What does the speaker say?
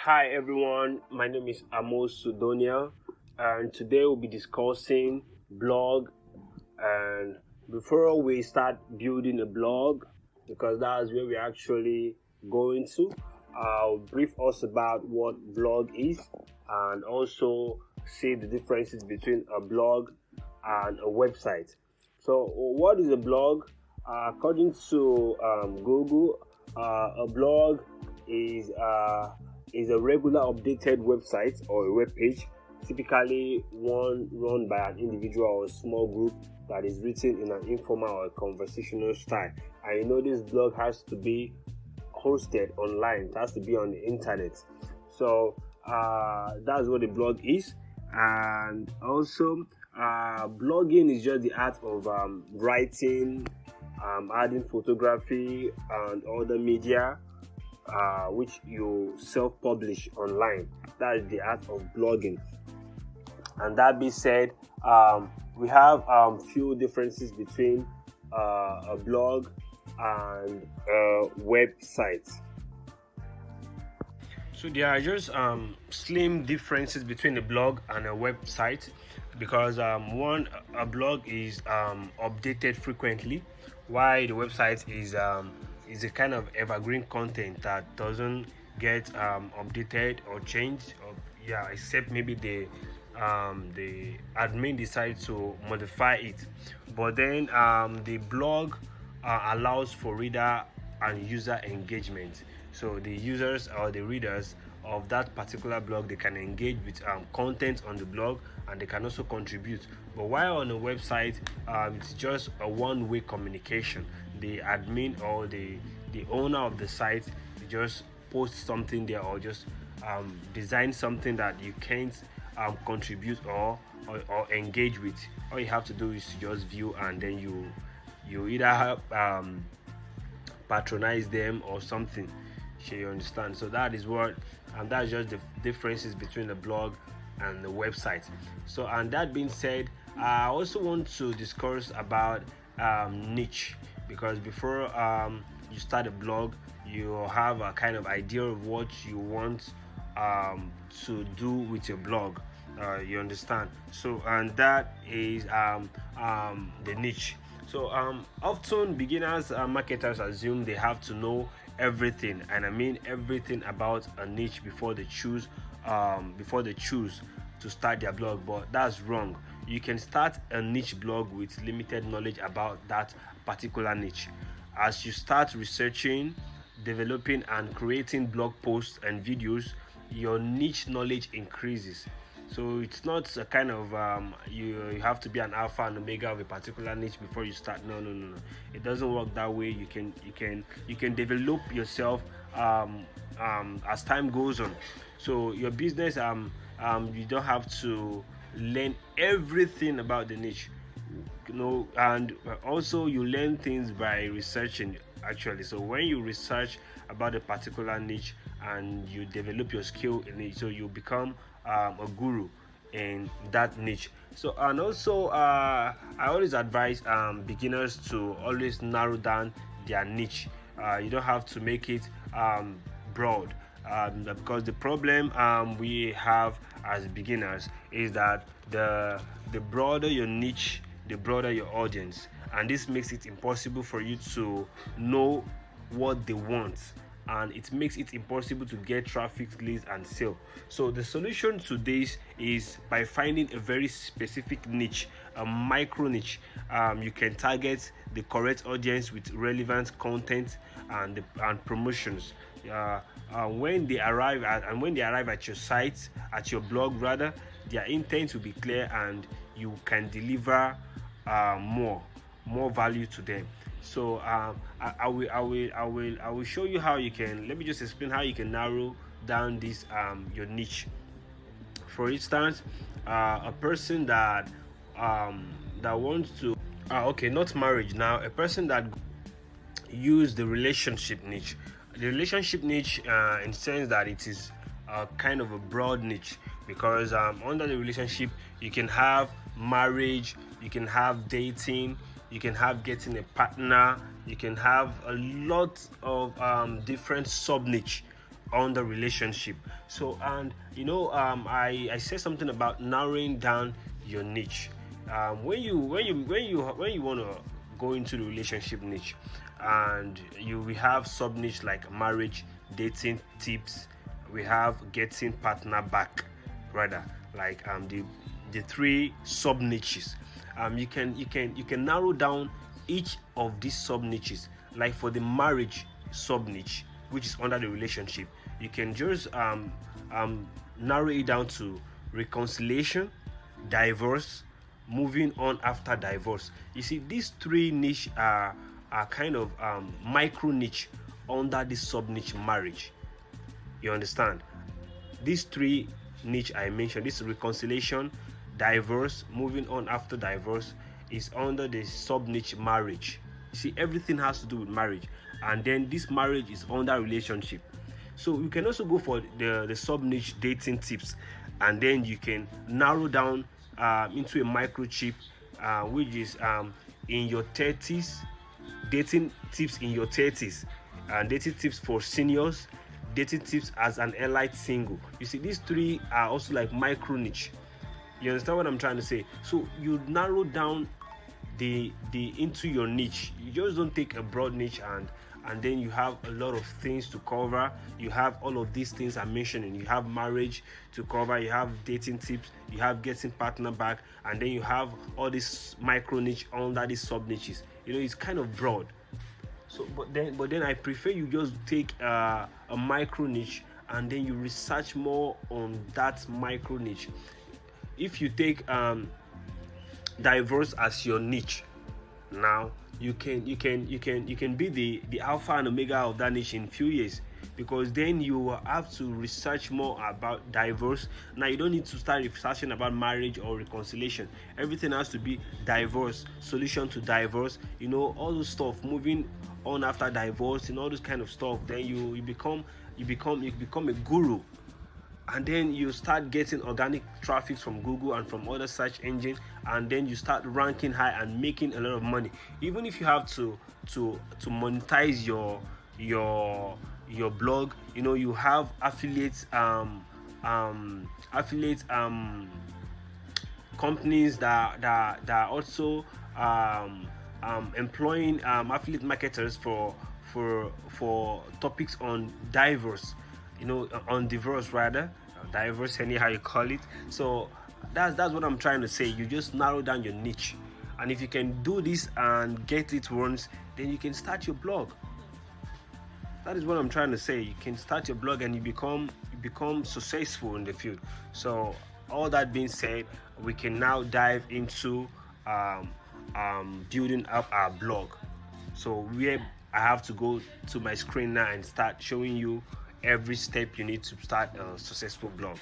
Hi everyone, my name is Amosu Doniel, and today we'll be discussing blog. And before we start building a blog, because that's where we're actually going to, I'll brief us about what blog is and also see the differences between a blog and a website. So, what is a blog? According to Google, a blog is a regular updated website or a web page, typically one run by an individual or a small group that is written in an informal or conversational style. And this blog has to be hosted online. It has to be on the internet. So that's what a blog is. And also blogging is just the art of writing, adding photography and other media which you self-publish online. That is the art of blogging. And that being said, we have few differences between a blog and a website. So there are just slim differences between a blog and a website, because a blog is updated frequently, while the website is a kind of evergreen content that doesn't get updated or changed, except maybe the admin decides to modify it. But then the blog allows for reader and user engagement. So the users or the readers of that particular blog, they can engage with content on the blog, and they can also contribute. But while on a website, it's just a one-way communication. The admin or the owner of the site just posts something there, or just design something that you can't contribute or engage with. All you have to do is to just view, and then you either patronize them or something. You understand? So that is what, and that's just the differences between the blog and the website. So, and that being said, I also want to discuss about niche, because before you start a blog, you have a kind of idea of what you want to do with your blog. You understand? So, and that is the niche. So often beginners marketers assume they have to know everything, and I mean everything about a niche before they choose to start their blog. But that's wrong. You can start a niche blog with limited knowledge about that particular niche. As you start researching, developing and creating blog posts and videos, your niche knowledge increases. So it's not a kind of you have to be an alpha and omega of a particular niche before you start. No. It doesn't work that way. You can develop yourself as time goes on. So your business you don't have to learn everything about the niche. And also you learn things by researching actually. So when you research about a particular niche and you develop your skill in it, so you become a guru in that niche. So, and also I always advise beginners to always narrow down their niche. You don't have to make it broad, because the problem we have as beginners is that the broader your niche, the broader your audience, and this makes it impossible for you to know what they want, and it makes it impossible to get traffic, leads and sale. So the solution to this is by finding a very specific niche, a micro niche. You can target the correct audience with relevant content and promotions. When they arrive at your site, at your blog rather, their intent will be clear, and you can deliver more value to them. So I will show you how you can. Let me just explain how you can narrow down this your niche. For instance, a person that wants to not marriage now, a person that use the relationship niche. The relationship niche in the sense that it is kind of a broad niche, because under the relationship you can have marriage, you can have dating, you can have getting a partner, you can have a lot of different sub niche on the relationship. So, and I said something about narrowing down your niche. When you want to go into the relationship niche, and we have sub niche like marriage, dating tips, we have getting partner back, rather, like the three sub niches. You can narrow down each of these sub niches. Like for the marriage sub niche, which is under the relationship, you can just narrow it down to reconciliation, divorce, moving on after divorce. You see, these three niche are kind of micro niche under the sub niche marriage. You understand? These three niche I mentioned, this reconciliation, divorce, moving on after divorce, is under the sub niche marriage. You see, everything has to do with marriage, and then this marriage is under relationship. So you can also go for the sub niche dating tips, and then you can narrow down into a microchip, which is in your 30s, dating tips in your 30s, and dating tips for seniors, dating tips as an elite single. You see, these three are also like micro niche. You understand what I'm trying to say? So you narrow down the into your niche. You just don't take a broad niche and then you have a lot of things to cover. You have all of these things I'm mentioning. You have marriage to cover, you have dating tips, you have getting partner back, and then you have all this micro niche under these sub niches. It's kind of broad. So but then I prefer you just take a micro niche, and then you research more on that micro niche. If you take divorce as your niche, now you can be the alpha and omega of that niche in few years, because then you have to research more about divorce. Now you don't need to start researching about marriage or reconciliation. Everything has to be divorce, solution to divorce, all those stuff, moving on after divorce, and all this kind of stuff. Then you become a guru, and then you start getting organic traffic from Google and from other search engines, and then you start ranking high and making a lot of money. Even if you have to monetize your blog, you have affiliate companies that are also employing affiliate marketers for topics on divorce, on divorce rather, divorce, anyhow you call it. So that's what I'm trying to say. You just narrow down your niche, and if you can do this and get it once, then you can start your blog. That is what I'm trying to say. You can start your blog and you become successful in the field. So all that being said, we can now dive into building up our blog. So I have to go to my screen now and start showing you every step you need to start a successful blog.